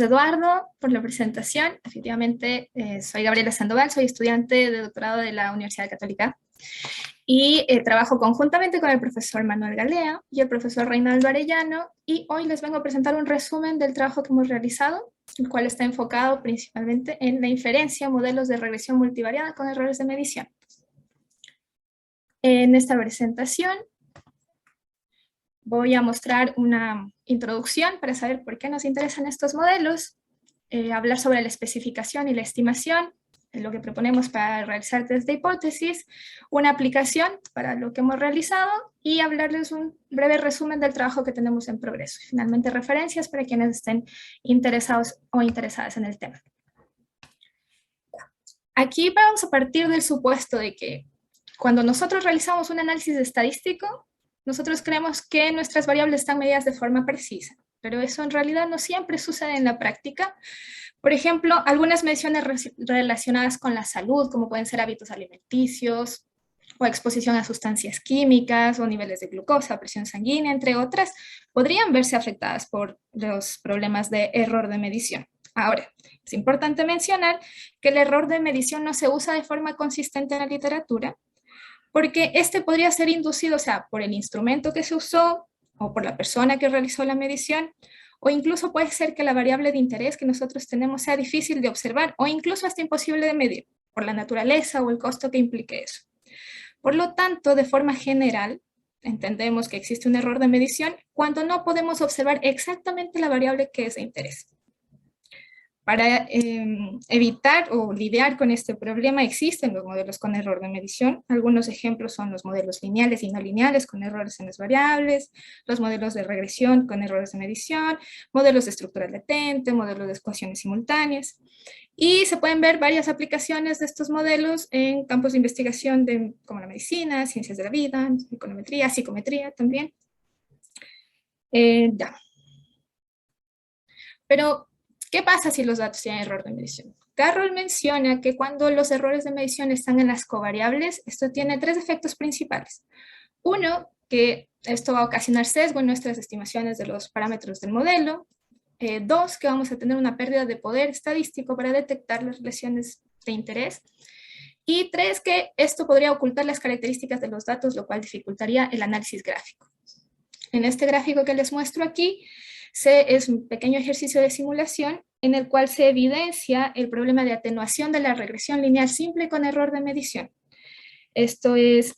Eduardo, por la presentación. Efectivamente, soy Gabriela Sandoval, soy estudiante de doctorado de la Universidad Católica y trabajo conjuntamente con el profesor Manuel Galea y el profesor Reinaldo Arellano, y hoy les vengo a presentar un resumen del trabajo que hemos realizado, el cual está enfocado principalmente en la inferencia, modelos de regresión multivariada con errores de medición. En esta presentación voy a mostrar una introducción para saber por qué nos interesan estos modelos, hablar sobre la especificación y la estimación, lo que proponemos para realizar test de hipótesis, una aplicación para lo que hemos realizado y hablarles un breve resumen del trabajo que tenemos en progreso. Y finalmente, referencias para quienes estén interesados o interesadas en el tema. Aquí vamos a partir del supuesto de que cuando nosotros realizamos un análisis estadístico, nosotros creemos que nuestras variables están medidas de forma precisa, pero eso en realidad no siempre sucede en la práctica. Por ejemplo, algunas mediciones relacionadas con la salud, como pueden ser hábitos alimenticios, o exposición a sustancias químicas, o niveles de glucosa, presión sanguínea, entre otras, podrían verse afectadas por los problemas de error de medición. Ahora, es importante mencionar que el error de medición no se usa de forma consistente en la literatura, porque este podría ser inducido, o sea, por el instrumento que se usó, o por la persona que realizó la medición, o incluso puede ser que la variable de interés que nosotros tenemos sea difícil de observar, o incluso hasta imposible de medir, por la naturaleza o el costo que implique eso. Por lo tanto, de forma general, entendemos que existe un error de medición cuando no podemos observar exactamente la variable que es de interés. Para evitar o lidiar con este problema existen los modelos con error de medición. Algunos ejemplos son los modelos lineales y no lineales con errores en las variables, los modelos de regresión con errores de medición, modelos de estructura latente, modelos de ecuaciones simultáneas. Y se pueden ver varias aplicaciones de estos modelos en campos de investigación como la medicina, ciencias de la vida, econometría, psicometría también. Ya. Pero ¿qué pasa si los datos tienen error de medición? Carroll menciona que cuando los errores de medición están en las covariables, esto tiene tres efectos principales. Uno, que esto va a ocasionar sesgo en nuestras estimaciones de los parámetros del modelo. Dos, que vamos a tener una pérdida de poder estadístico para detectar las relaciones de interés. Y tres, que esto podría ocultar las características de los datos, lo cual dificultaría el análisis gráfico. En este gráfico que les muestro aquí, es un pequeño ejercicio de simulación en el cual se evidencia el problema de atenuación de la regresión lineal simple con error de medición. Esto es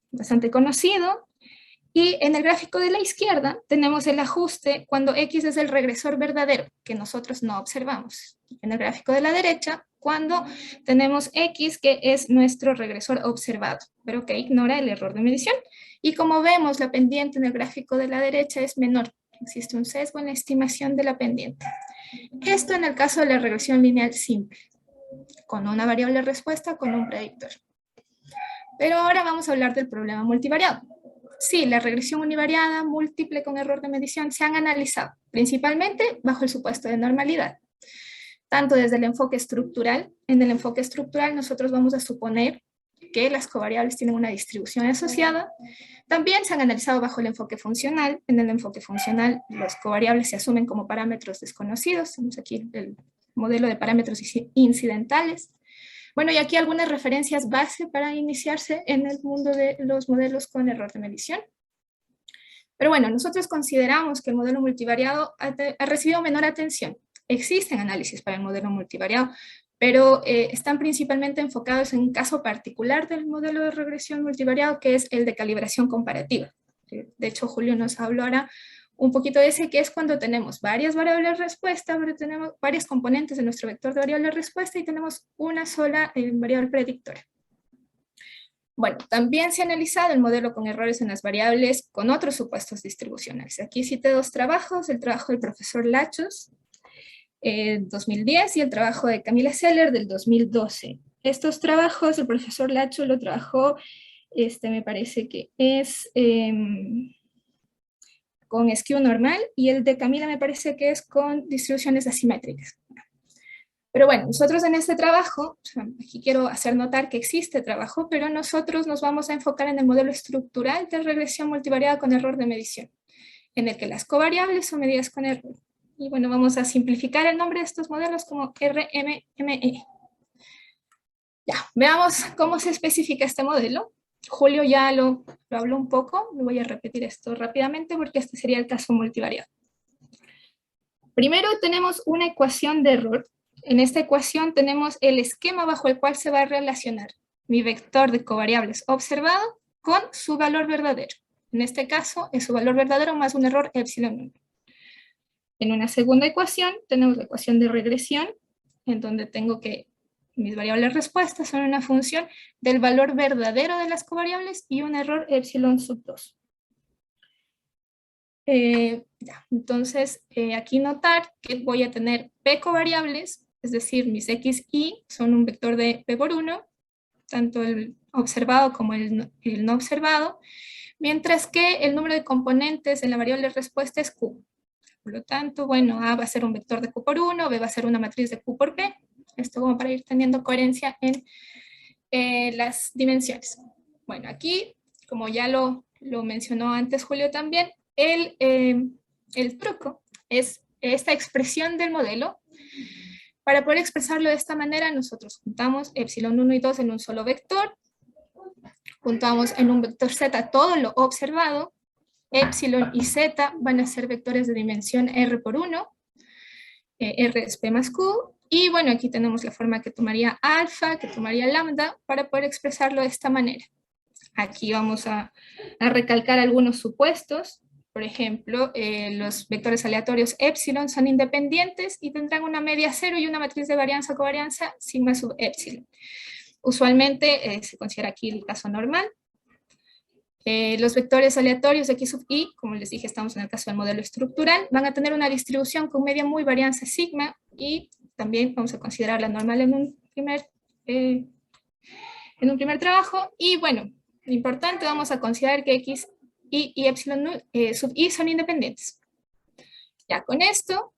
bastante conocido. Y en el gráfico de la izquierda tenemos el ajuste cuando X es el regresor verdadero, que nosotros no observamos. En el gráfico de la derecha, cuando tenemos X, que es nuestro regresor observado, pero que ignora el error de medición. Y como vemos, la pendiente en el gráfico de la derecha es menor. Existe un sesgo en la estimación de la pendiente. Esto en el caso de la regresión lineal simple, con una variable respuesta con un predictor. Pero ahora vamos a hablar del problema multivariado. Sí, la regresión univariada múltiple con error de medición se han analizado, principalmente bajo el supuesto de normalidad. Tanto desde el enfoque estructural, en el enfoque estructural nosotros vamos a suponer que las covariables tienen una distribución asociada. También se han analizado bajo el enfoque funcional. En el enfoque funcional las covariables se asumen como parámetros desconocidos. Tenemos aquí el modelo de parámetros incidentales. Bueno, y aquí algunas referencias base para iniciarse en el mundo de los modelos con error de medición. Pero bueno, nosotros consideramos que el modelo multivariado ha recibido menor atención. Existen análisis para el modelo multivariado, pero están principalmente enfocados en un caso particular del modelo de regresión multivariado, que es el de calibración comparativa. De hecho, Julio nos habló ahora un poquito de ese, que es cuando tenemos varias variables respuesta, pero tenemos varios componentes de nuestro vector de variable respuesta y tenemos una sola variable predictora. Bueno, también se ha analizado el modelo con errores en las variables con otros supuestos distribucionales. Aquí cité dos trabajos, el trabajo del profesor Lachos, 2010, y el trabajo de Camila Seller, del 2012. Estos trabajos, el profesor Lacho lo trabajó, me parece que es con skew normal, y el de Camila me parece que es con distribuciones asimétricas. Pero bueno, nosotros en este trabajo, aquí quiero hacer notar que existe trabajo, pero nosotros nos vamos a enfocar en el modelo estructural de regresión multivariada con error de medición, en el que las covariables son medidas con error. Y bueno, vamos a simplificar el nombre de estos modelos como RMME. Ya, veamos cómo se especifica este modelo. Julio ya lo habló un poco, me voy a repetir esto rápidamente porque este sería el caso multivariado. Primero tenemos una ecuación de error. En esta ecuación tenemos el esquema bajo el cual se va a relacionar mi vector de covariables observado con su valor verdadero. En este caso es su valor verdadero más un error epsilon 1. En una segunda ecuación tenemos la ecuación de regresión, en donde tengo que mis variables respuestas son una función del valor verdadero de las covariables y un error epsilon sub 2. Entonces, aquí notar que voy a tener p covariables, es decir, mis x, y son un vector de p por 1, tanto el observado como el no observado, mientras que el número de componentes en la variable respuesta es q. Por lo tanto, bueno, A va a ser un vector de q por 1, B va a ser una matriz de q por p. Esto como para ir teniendo coherencia en las dimensiones. Bueno, aquí, como ya lo mencionó antes Julio también, el truco es esta expresión del modelo. Para poder expresarlo de esta manera, nosotros juntamos epsilon 1 y 2 en un solo vector, juntamos en un vector z todo lo observado, epsilon y z van a ser vectores de dimensión r por 1, r es p más q, y bueno, aquí tenemos la forma que tomaría alfa, que tomaría lambda, para poder expresarlo de esta manera. Aquí vamos a recalcar algunos supuestos. Por ejemplo, los vectores aleatorios epsilon son independientes y tendrán una media cero y una matriz de varianza o covarianza sigma sub epsilon. Usualmente se considera aquí el caso normal. Los vectores aleatorios de x sub i, como les dije, estamos en el caso del modelo estructural, van a tener una distribución con media muy varianza sigma y también vamos a considerar la normal en un primer trabajo. Y bueno, lo importante, vamos a considerar que x y epsilon sub i son independientes. Ya con esto,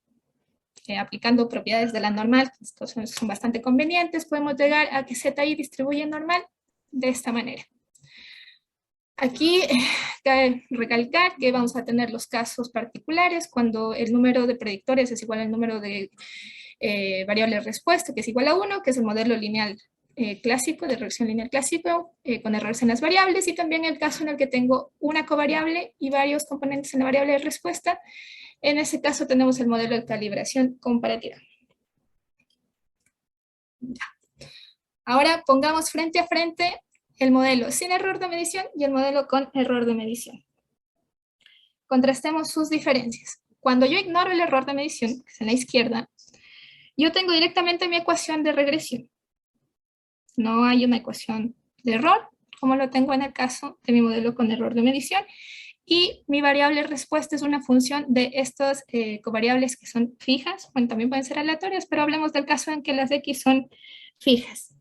aplicando propiedades de la normal, que estos son bastante convenientes, podemos llegar a que zi distribuye normal de esta manera. Aquí cabe recalcar que vamos a tener los casos particulares cuando el número de predictores es igual al número de variables respuesta, que es igual a 1, que es el modelo lineal clásico, de regresión lineal clásico, con errores en las variables, y también el caso en el que tengo una covariable y varios componentes en la variable de respuesta. En ese caso tenemos el modelo de calibración comparativa. Ya. Ahora pongamos frente a frente el modelo sin error de medición y el modelo con error de medición. Contrastemos sus diferencias. Cuando yo ignoro el error de medición, que es en la izquierda, yo tengo directamente mi ecuación de regresión. No hay una ecuación de error, como lo tengo en el caso de mi modelo con error de medición, y mi variable respuesta es una función de estas covariables que son fijas, bueno, también pueden ser aleatorias, pero hablemos del caso en que las x son fijas.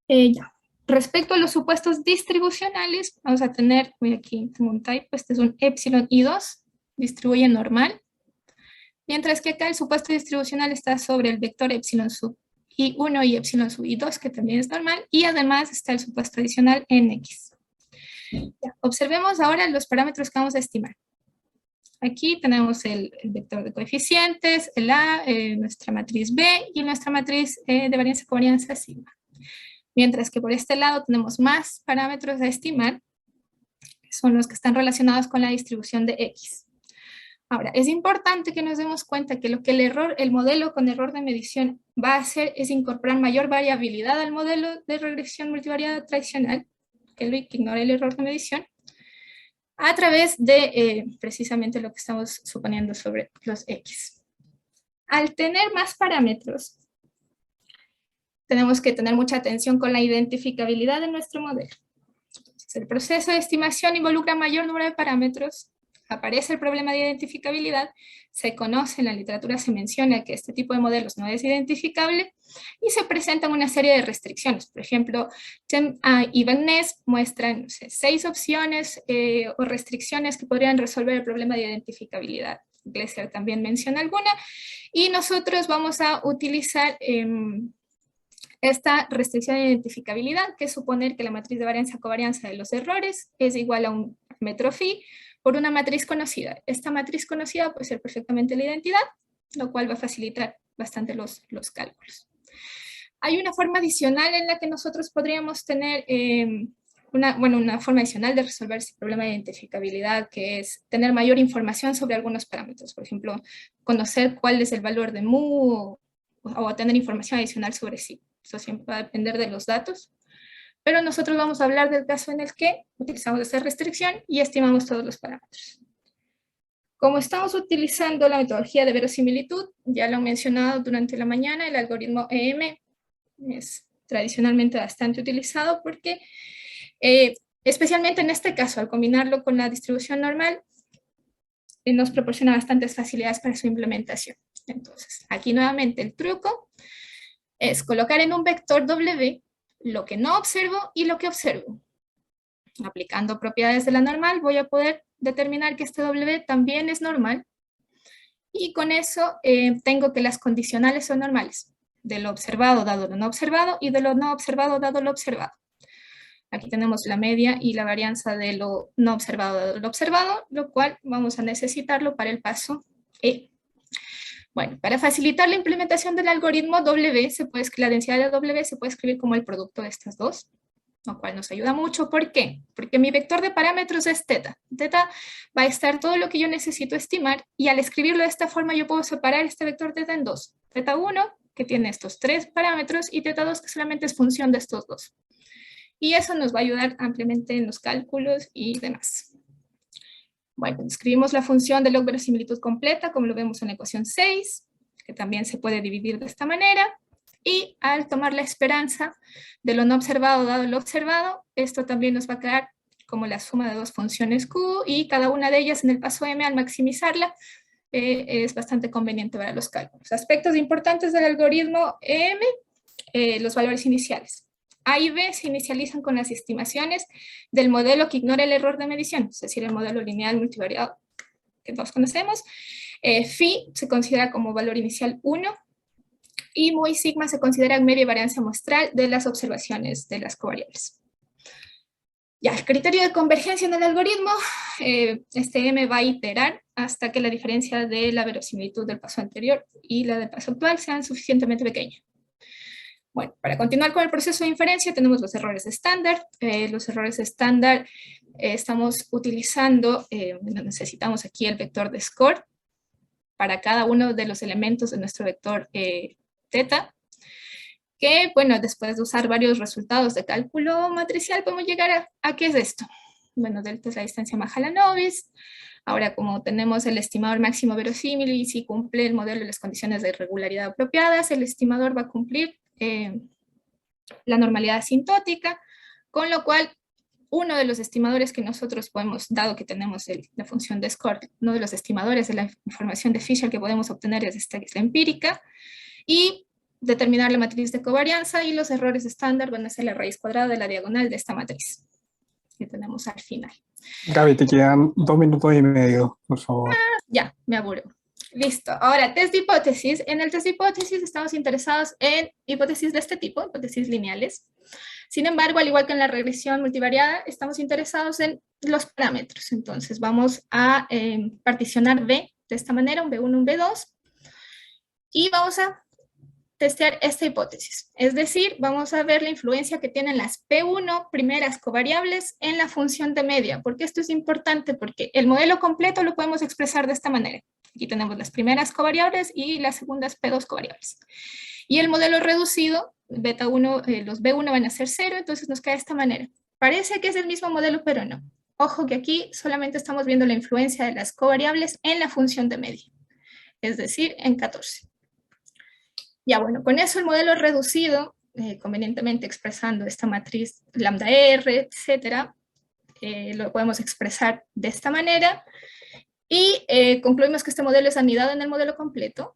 Ya. Respecto a los supuestos distribucionales, vamos a tener, aquí tengo un typo, este es un epsilon i2, distribuye normal, mientras que acá el supuesto distribucional está sobre el vector epsilon sub i1 y epsilon sub i2, que también es normal, y además está el supuesto adicional en x. Ya, observemos ahora los parámetros que vamos a estimar. Aquí tenemos el vector de coeficientes, el A, nuestra matriz B y nuestra matriz de varianza-covarianza sigma. Mientras que por este lado tenemos más parámetros a estimar, que son los que están relacionados con la distribución de X. Ahora, es importante que nos demos cuenta que lo que el modelo con error de medición va a hacer es incorporar mayor variabilidad al modelo de regresión multivariada tradicional, que ignora el error de medición, a través de precisamente lo que estamos suponiendo sobre los X. Al tener más parámetros, tenemos que tener mucha atención con la identificabilidad de nuestro modelo. Entonces, el proceso de estimación involucra mayor número de parámetros, aparece el problema de identificabilidad, se conoce, en la literatura se menciona que este tipo de modelos no es identificable y se presentan una serie de restricciones. Por ejemplo, Chen y Van Ness muestran 6 opciones o restricciones que podrían resolver el problema de identificabilidad. Glesser también menciona alguna y nosotros vamos a utilizar esta restricción de identificabilidad, que es suponer que la matriz de varianza-covarianza de los errores es igual a un parámetro phi, por una matriz conocida. Esta matriz conocida puede ser perfectamente la identidad, lo cual va a facilitar bastante los cálculos. Hay una forma adicional en la que nosotros podríamos tener una forma adicional de resolver este problema de identificabilidad, que es tener mayor información sobre algunos parámetros. Por ejemplo, conocer cuál es el valor de mu o tener información adicional sobre sí. Eso siempre va a depender de los datos. Pero nosotros vamos a hablar del caso en el que utilizamos esa restricción y estimamos todos los parámetros. Como estamos utilizando la metodología de verosimilitud, ya lo he mencionado durante la mañana, el algoritmo EM es tradicionalmente bastante utilizado porque, especialmente en este caso, al combinarlo con la distribución normal, nos proporciona bastantes facilidades para su implementación. Entonces, aquí nuevamente el truco es colocar en un vector W lo que no observo y lo que observo. Aplicando propiedades de la normal, voy a poder determinar que este W también es normal. Y con eso tengo que las condicionales son normales. De lo observado dado lo no observado y de lo no observado dado lo observado. Aquí tenemos la media y la varianza de lo no observado dado lo observado, lo cual vamos a necesitarlo para el paso E. Bueno, para facilitar la implementación del algoritmo W, la densidad de W se puede escribir como el producto de estas dos, lo cual nos ayuda mucho. ¿Por qué? Porque mi vector de parámetros es teta. Teta va a estar todo lo que yo necesito estimar, y al escribirlo de esta forma yo puedo separar este vector teta en dos. Teta 1, que tiene estos tres parámetros, y teta 2, que solamente es función de estos dos. Y eso nos va a ayudar ampliamente en los cálculos y demás. Bueno, escribimos la función de log verosimilitud completa, como lo vemos en la ecuación 6, que también se puede dividir de esta manera. Y al tomar la esperanza de lo no observado dado lo observado, esto también nos va a quedar como la suma de dos funciones Q, y cada una de ellas en el paso M, al maximizarla, es bastante conveniente para los cálculos. Aspectos importantes del algoritmo M, los valores iniciales. A y B se inicializan con las estimaciones del modelo que ignora el error de medición, es decir, el modelo lineal multivariado que todos conocemos. Phi se considera como valor inicial 1, y mu y sigma se consideran media varianza muestral de las observaciones de las covariables. Ya, el criterio de convergencia en el algoritmo, este M va a iterar hasta que la diferencia de la verosimilitud del paso anterior y la del paso actual sean suficientemente pequeñas. Bueno, para continuar con el proceso de inferencia tenemos los errores estándar. Los errores estándar estamos utilizando, necesitamos aquí el vector de score para cada uno de los elementos de nuestro vector teta, que, bueno, después de usar varios resultados de cálculo matricial, podemos llegar a ¿qué es esto? Bueno, delta es la distancia Mahalanobis. Ahora, como tenemos el estimador máximo verosímil y si cumple el modelo y las condiciones de irregularidad apropiadas, el estimador va a cumplir la normalidad asintótica, con lo cual uno de los estimadores que nosotros podemos, dado que tenemos la función de score, uno de los estimadores de la información de Fisher que podemos obtener es esta, que es la empírica, y determinar la matriz de covarianza, y los errores estándar van a ser la raíz cuadrada de la diagonal de esta matriz que tenemos al final. Gaby, te quedan 2 minutos y medio, por favor. Ya, me aburro. Listo. Ahora, test de hipótesis. En el test de hipótesis estamos interesados en hipótesis de este tipo, hipótesis lineales. Sin embargo, al igual que en la regresión multivariada, estamos interesados en los parámetros. Entonces, vamos a particionar B de esta manera, un B1, un B2, y vamos a testear esta hipótesis. Es decir, vamos a ver la influencia que tienen las P1 primeras covariables en la función de media. ¿Por qué esto es importante? Porque el modelo completo lo podemos expresar de esta manera. Aquí tenemos las primeras covariables y las segundas P2 covariables. Y el modelo reducido, beta 1, los B1 van a ser 0, entonces nos queda de esta manera. Parece que es el mismo modelo, pero no. Ojo que aquí solamente estamos viendo la influencia de las covariables en la función de media, es decir, en 14. Ya, bueno, con eso el modelo reducido, convenientemente expresando esta matriz lambda R, etcétera, lo podemos expresar de esta manera, y concluimos que este modelo es anidado en el modelo completo,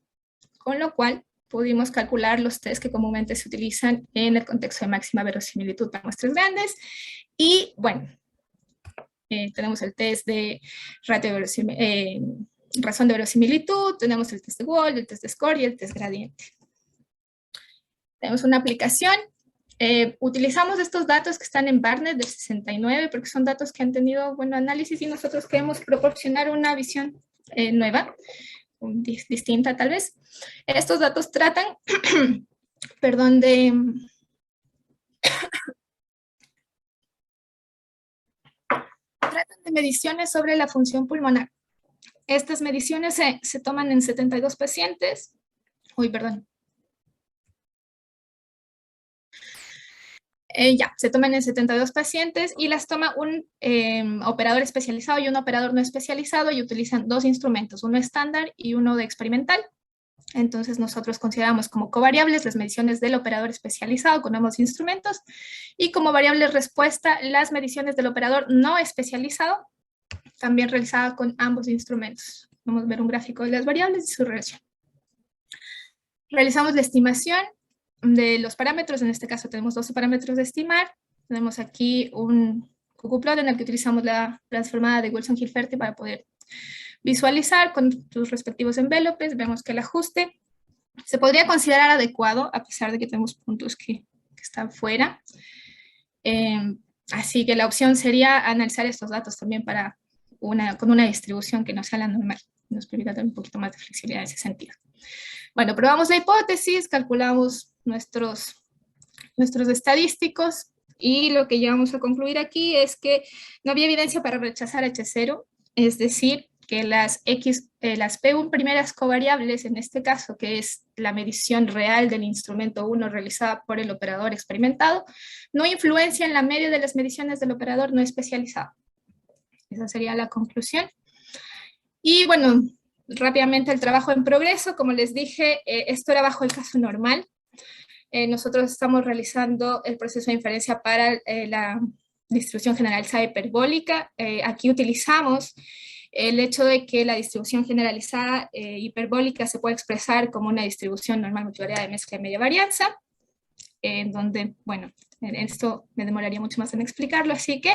con lo cual pudimos calcular los test que comúnmente se utilizan en el contexto de máxima verosimilitud para muestras grandes. Y bueno, tenemos el test de razón de verosimilitud, tenemos el test de Wald, el test de score y el test gradiente. Tenemos una aplicación Utilizamos estos datos que están en Barnet del 69 porque son datos que han tenido análisis y nosotros queremos proporcionar una visión nueva, distinta tal vez. Estos datos tratan, perdón, tratan de mediciones sobre la función pulmonar. Estas mediciones se toman en 72 pacientes. Uy, perdón. Se toman en 72 pacientes y las toma un operador especializado y un operador no especializado y utilizan dos instrumentos, uno estándar y uno de experimental. Entonces nosotros consideramos como covariables las mediciones del operador especializado con ambos instrumentos y como variable respuesta las mediciones del operador no especializado, también realizada con ambos instrumentos. Vamos a ver un gráfico de las variables y su relación. Realizamos la estimación de los parámetros, en este caso tenemos 12 parámetros de estimar. Tenemos aquí un cucuplot en el que utilizamos la transformada de Wilson-Hilferty para poder visualizar con sus respectivos envelopes. Vemos que el ajuste se podría considerar adecuado, a pesar de que tenemos puntos que están fuera. Así que la opción sería analizar estos datos también con una distribución que no sea la normal. Nos permita tener un poquito más de flexibilidad en ese sentido. Bueno, probamos la hipótesis, calculamos nuestros estadísticos y lo que llegamos a concluir aquí es que no había evidencia para rechazar H0, es decir, que las P1 primeras covariables, en este caso, que es la medición real del instrumento 1 realizada por el operador experimentado, no influencian la media de las mediciones del operador no especializado. Esa sería la conclusión. Y bueno, rápidamente el trabajo en progreso, como les dije, esto era bajo el caso normal. Nosotros estamos realizando el proceso de inferencia para la distribución generalizada hiperbólica. Aquí utilizamos el hecho de que la distribución generalizada hiperbólica se puede expresar como una distribución normal multivariada de mezcla y media varianza, en donde, bueno, en esto me demoraría mucho más en explicarlo, así que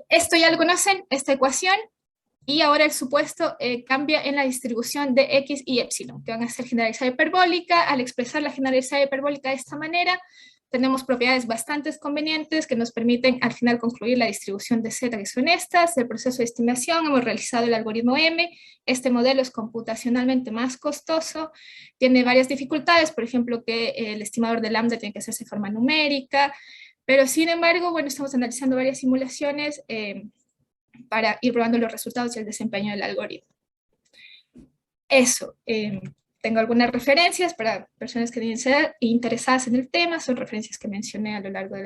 esto ya lo conocen, esta ecuación, y ahora el supuesto cambia en la distribución de X y Epsilon, que van a ser generalizada hiperbólica. Al expresar la generalizada hiperbólica de esta manera, tenemos propiedades bastante convenientes que nos permiten al final concluir la distribución de Z, que son estas. El proceso de estimación, hemos realizado el algoritmo M. Este modelo es computacionalmente más costoso, tiene varias dificultades, por ejemplo, que el estimador de lambda tiene que hacerse de forma numérica, pero sin embargo, bueno, estamos analizando varias simulaciones para ir probando los resultados y el desempeño del algoritmo. Eso, tengo algunas referencias para personas que deben ser interesadas en el tema, son referencias que mencioné a lo largo de la